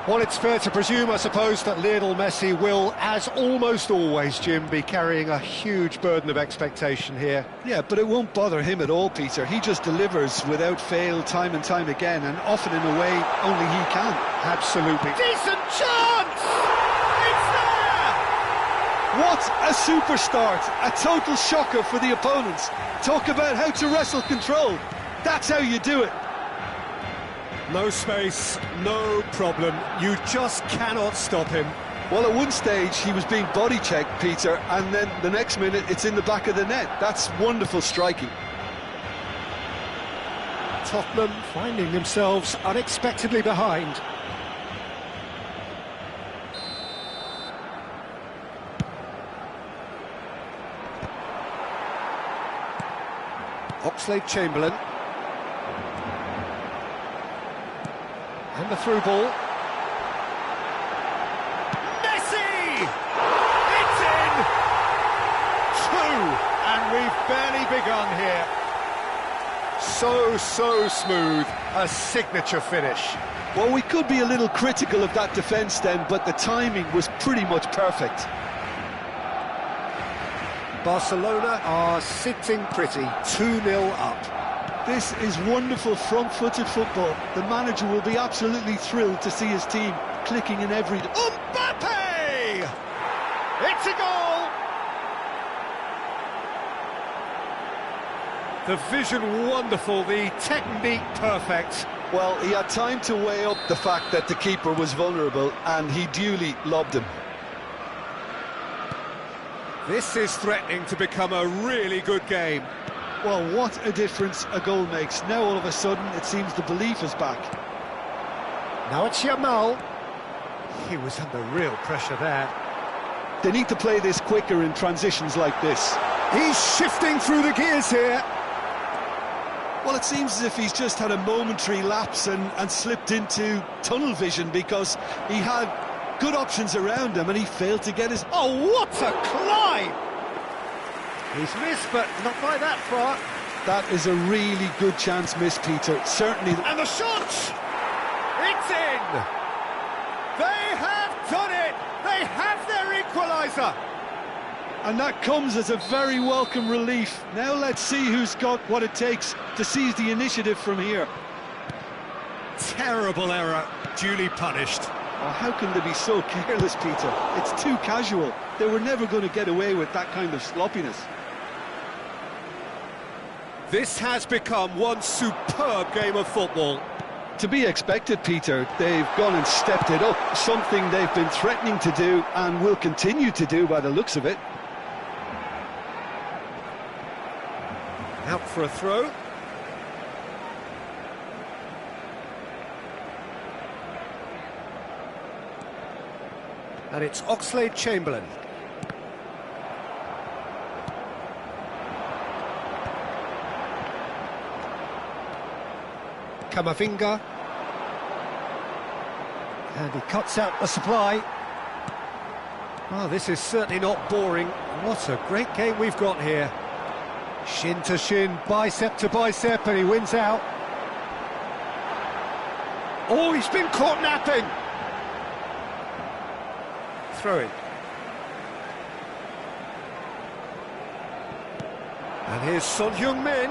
Well, it's fair to presume, I suppose, that Lionel Messi will, as almost always, Jim, be carrying a huge burden of expectation here. Yeah, but it won't bother him at all, Peter. He just delivers without fail time and time again, and often in a way only he can. Absolutely. Decent chance! It's there! What a super start! A total shocker for the opponents. Talk about how to wrestle control. That's how you do it. No space, no problem. You just cannot stop him. Well, at one stage he was being body-checked, Peter, and then the next minute it's in the back of the net. That's wonderful striking. Tottenham finding themselves unexpectedly behind. Oxlade-Chamberlain. And the through ball. Messi! It's in! Two! And we've barely begun here. So smooth. A signature finish. Well, we could be a little critical of that defence then, but the timing was pretty much perfect. Barcelona are sitting pretty, 2-0 up. This is wonderful front-footed football. The manager will be absolutely thrilled to see his team clicking in every... Mbappe! It's a goal! The vision wonderful, the technique perfect. Well, he had time to weigh up the fact that the keeper was vulnerable, and he duly lobbed him. This is threatening to become a really good game. Well, what a difference a goal makes. Now all of a sudden it seems the belief is back. Now it's Yamal. He was under real pressure there. They need to play this quicker in transitions like this. He's shifting through the gears here. Well, it seems as if he's just had a momentary lapse and slipped into tunnel vision, because he had good options around him and he failed to get his... Oh, what a climb! He's missed, but not by that far. That is a really good chance miss, Peter. Certainly. And the shot! It's in! They have done it! They have their equaliser! And that comes as a very welcome relief. Now let's see who's got what it takes to seize the initiative from here. Terrible error, duly punished. Oh, how can they be so careless, Peter? It's too casual. They were never going to get away with that kind of sloppiness. This has become one superb game of football. To be expected, Peter. They've gone and stepped it up, something they've been threatening to do and will continue to do by the looks of it. Out for a throw. And it's Oxlade-Chamberlain. Camavinga. And he cuts out the supply. Oh, this is certainly not boring. What a great game we've got here. Shin to shin, bicep to bicep, and he wins out. Oh, he's been caught napping. Throw-in. And here's Son Heung-min.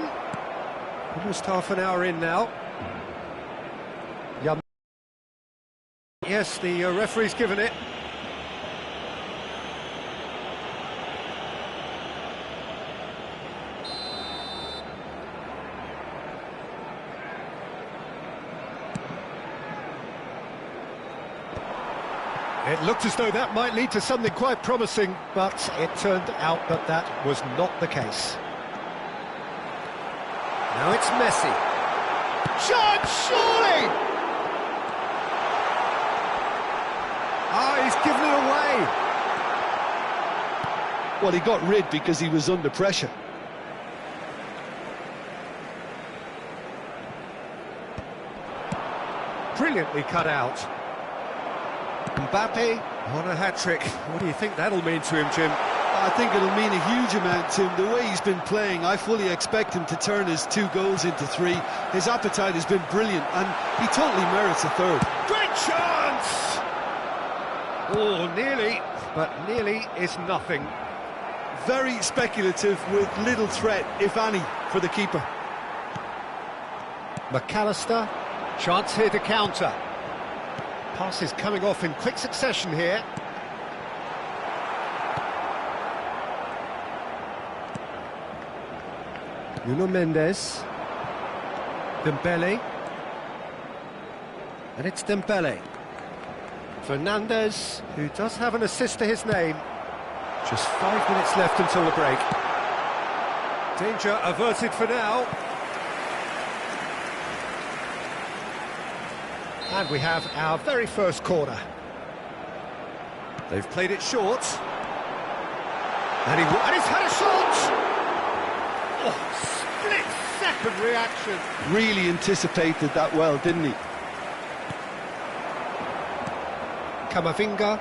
Almost half an hour in now. Yes, the referee's given it. It looked as though that might lead to something quite promising, but it turned out that that was not the case. Now it's Messi. Shot, surely! Oh, he's given it away. Well, he got rid because he was under pressure. Brilliantly cut out. Mbappe on a hat-trick. What do you think that'll mean to him, Jim? I think it'll mean a huge amount to him. The way he's been playing, I fully expect him to turn his 2 goals into 3. His appetite has been brilliant, and he totally merits a 3rd. Great chance! Oh, nearly, but nearly is nothing. Very speculative with little threat, if any, for the keeper. McAllister, chance here to counter. Passes coming off in quick succession here. Nuno Mendes. Dembele. And it's Dembele. Fernandes, who does have an assist to his name. Just 5 minutes left until the break. Danger averted for now. And we have our very first corner. They've played it short. And he's had a shot! Oh, split-second reaction. Really anticipated that well, didn't he? Camavinga.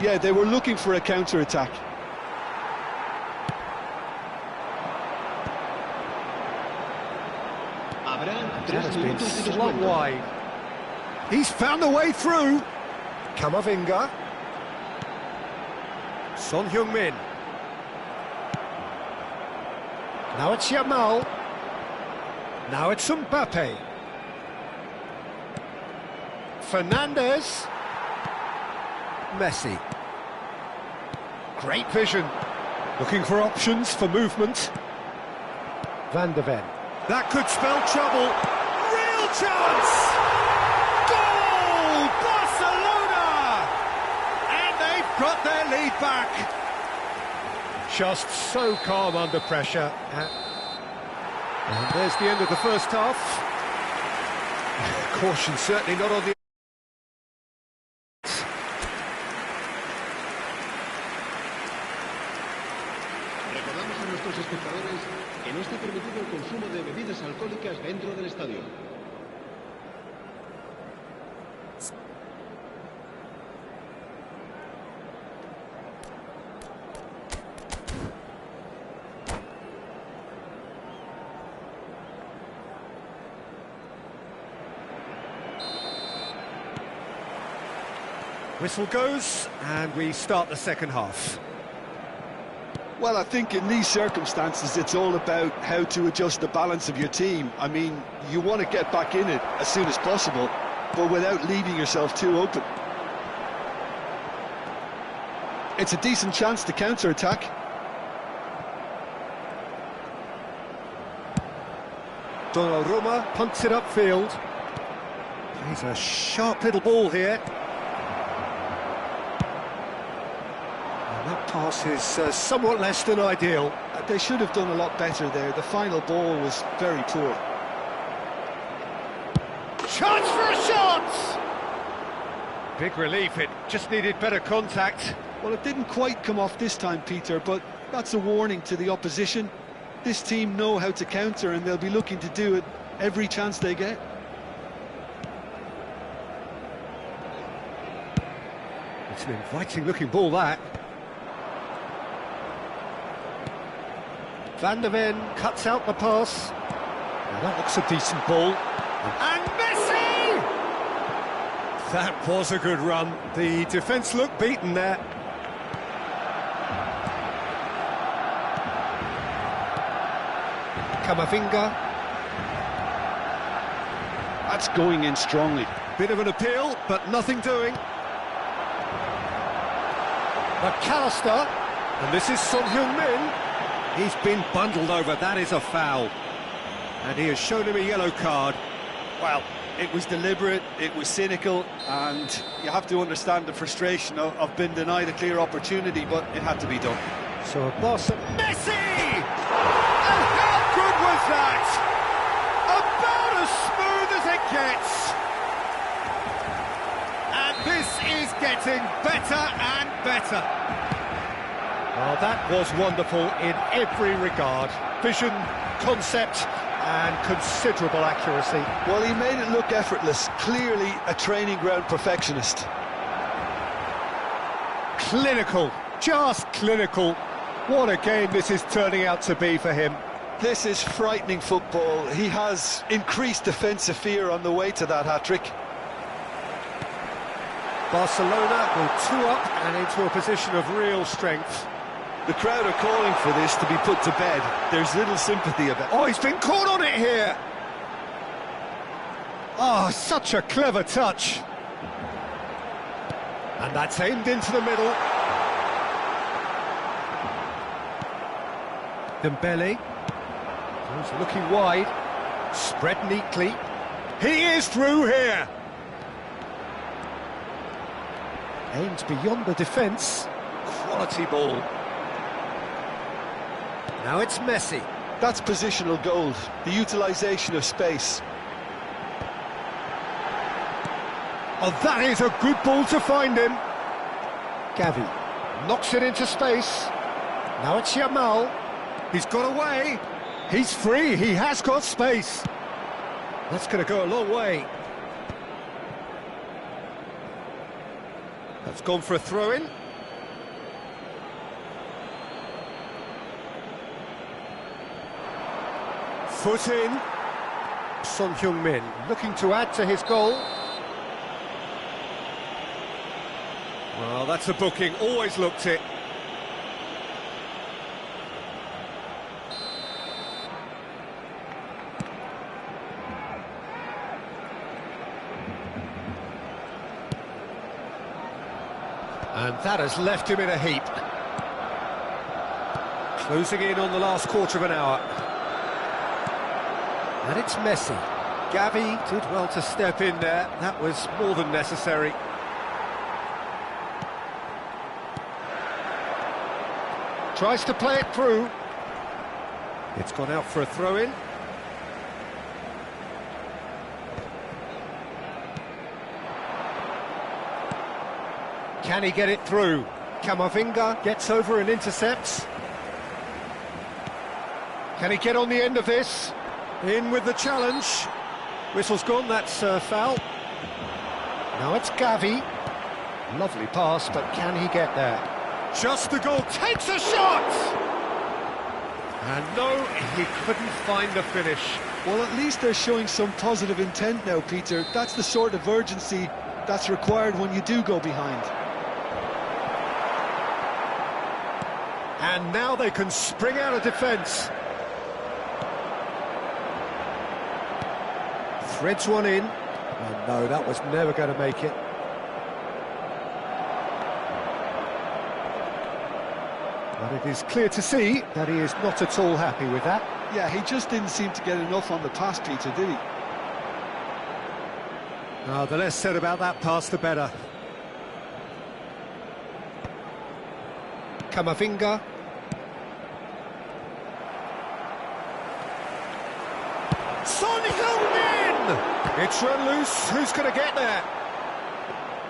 Yeah, they were looking for a counter-attack. That has been slung wide. He's found a way through. Camavinga. Son Heung-min. Now it's Yamal. Now it's Mbappe. Fernandes. Messi. Great vision. Looking for options for movement. Van de Ven. That could spell trouble. Real chance! Goal! Barcelona! And they've got their lead back. Just so calm under pressure. And there's the end of the first half. Caution certainly not on the... Recordamos a nuestros espectadores que no está permitido el consumo de bebidas alcohólicas dentro del estadio. Whistle goes, and we start the second half. Well, I think in these circumstances, it's all about how to adjust the balance of your team. I mean, you want to get back in it as soon as possible, but without leaving yourself too open. It's a decent chance to counter-attack. Donnarumma punts it upfield. He's a sharp little ball here. That pass is somewhat less than ideal. They should have done a lot better there. The final ball was very poor. Chance for a shot! Big relief, it just needed better contact. Well, it didn't quite come off this time, Peter, but that's a warning to the opposition. This team know how to counter, and they'll be looking to do it every chance they get. It's an inviting-looking ball, that. Van de Ven cuts out the pass. Now that looks a decent ball. And Messi! That was a good run. The defence looked beaten there. Camavinga. That's going in strongly. Bit of an appeal, but nothing doing. McAllister. And this is Son Heung-min. He's been bundled over, that is a foul. And he has shown him a yellow card. Well, it was deliberate, it was cynical, and you have to understand the frustration of being denied a clear opportunity, but it had to be done. So Barca... Messi! And how good was that? About as smooth as it gets. And this is getting better and better. Well, that was wonderful in every regard. Vision, concept, and considerable accuracy. Well, he made it look effortless, clearly a training ground perfectionist. Clinical, just clinical. What a game this is turning out to be for him. This is frightening football. He has increased defensive fear on the way to that hat-trick. Barcelona will 2 up and into a position of real strength. The crowd are calling for this to be put to bed. There's little sympathy about it. Oh, he's been caught on it here! Oh, such a clever touch. And that's aimed into the middle. Dembele. He's looking wide. Spread neatly. He is through here! Aimed beyond the defence. Quality ball. Now it's Messi. That's positional gold, the utilisation of space. Oh, that is a good ball to find him. Gavi knocks it into space. Now it's Yamal. He's got away. He's free. He has got space. That's going to go a long way. That's gone for a throw-in. Foot in. Son Heung-min looking to add to his goal. Well, that's a booking, always looked it. And that has left him in a heap. Closing in on the last quarter of an hour. And it's Messi. Gavi did well to step in there. That was more than necessary. Tries to play it through. It's gone out for a throw-in. Can he get it through? Camavinga gets over and intercepts. Can he get on the end of this? In with the challenge. Whistle's gone, that's foul. Now it's Gavi. Lovely pass, but can he get there? Just the goal, takes a shot! And no, he couldn't find the finish. Well, at least they're showing some positive intent now, Peter. That's the sort of urgency that's required when you do go behind. And now they can spring out of defence. Threads one in. And no, that was never going to make it. But it is clear to see that he is not at all happy with that. Yeah, he just didn't seem to get enough on the pass, Peter, did he? Oh, the less said about that pass, the better. Camavinga. Son Heung-min! It's run loose, who's going to get there?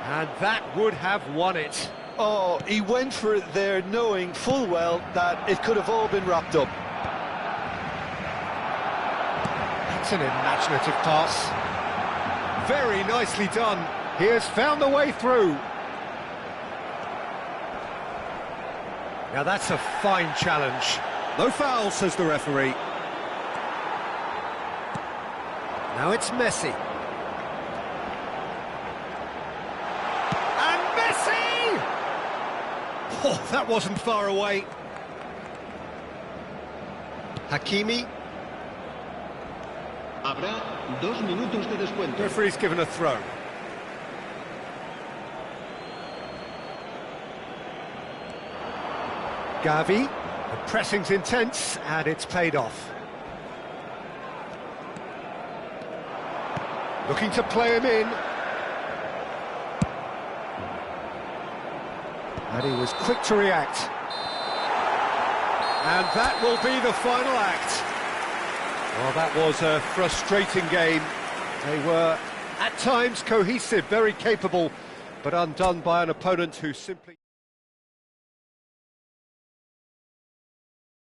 And that would have won it. Oh, he went for it there knowing full well that it could have all been wrapped up. That's an imaginative pass. Very nicely done. He has found the way through. Now that's a fine challenge. No foul, says the referee. Now it's Messi. And Messi! Oh, that wasn't far away. Hakimi. Habrá 2 minutos de descuento. Referee's given a throw. Gavi, the pressing's intense and it's paid off. Looking to play him in. And he was quick to react. And that will be the final act. Well, that was a frustrating game. They were, at times, cohesive, very capable, but undone by an opponent who simply...